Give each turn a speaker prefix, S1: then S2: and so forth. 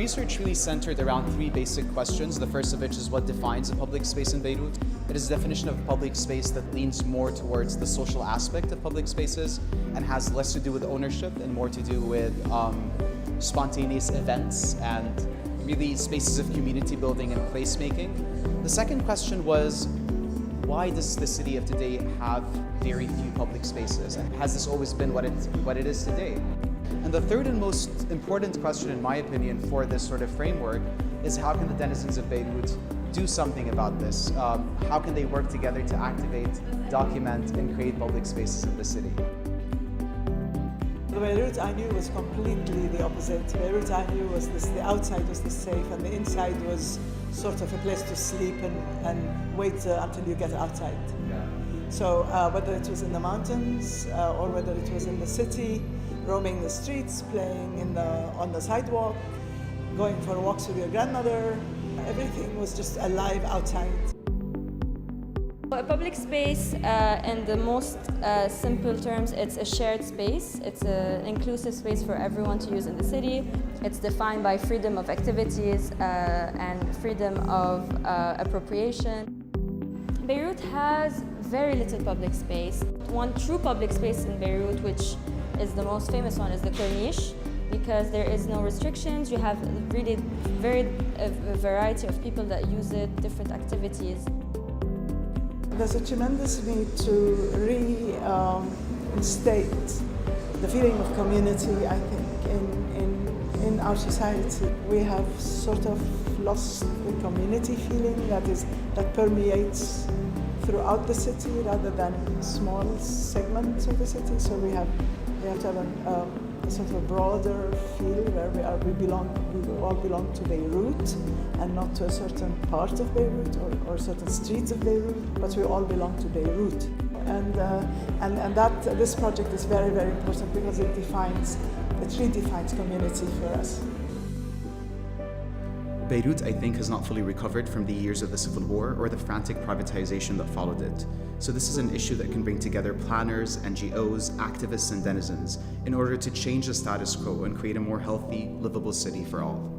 S1: research really centered around three basic questions. The first of which is what defines a public space in Beirut. It is a definition of public space that leans more towards the social aspect of public spaces and has less to do with ownership and more to do with spontaneous events and really spaces of community building and placemaking. The second question was, why does the city of today have very few public spaces? And has this always been what it is today? And the third and most important question, in my opinion, for this sort of framework is how can the denizens of Beirut do something about this? How can they work together to activate, document, and create public spaces in the city?
S2: The Beirut I knew was completely the opposite. Beirut I knew was this, the outside was the safe and the inside was sort of a place to sleep and wait until you get outside.
S1: Yeah.
S2: So whether it was in the mountains or whether it was in the city, roaming the streets, playing on the sidewalk, going for walks with your grandmother, everything was just alive outside.
S3: A public space, in the most simple terms, it's a shared space. It's an inclusive space for everyone to use in the city. It's defined by freedom of activities and freedom of appropriation. Beirut has very little public space. One true public space in Beirut, which is the most famous one, is the Corniche, because there is no restrictions. You have really a variety of people that use it, different activities.
S2: There's a tremendous need to reinstate the feeling of community, I think, in our society. We have sort of lost the community feeling that permeates throughout the city rather than small segments of the city. So we have to have a sort of broader feel where we all belong to Beirut and not to a certain part of Beirut or certain streets of Beirut, but we all belong to Beirut. And that this project is very, very important because it redefines community for us.
S1: Beirut, I think, has not fully recovered from the years of the civil war or the frantic privatization that followed it. So this is an issue that can bring together planners, NGOs, activists, and denizens in order to change the status quo and create a more healthy, livable city for all.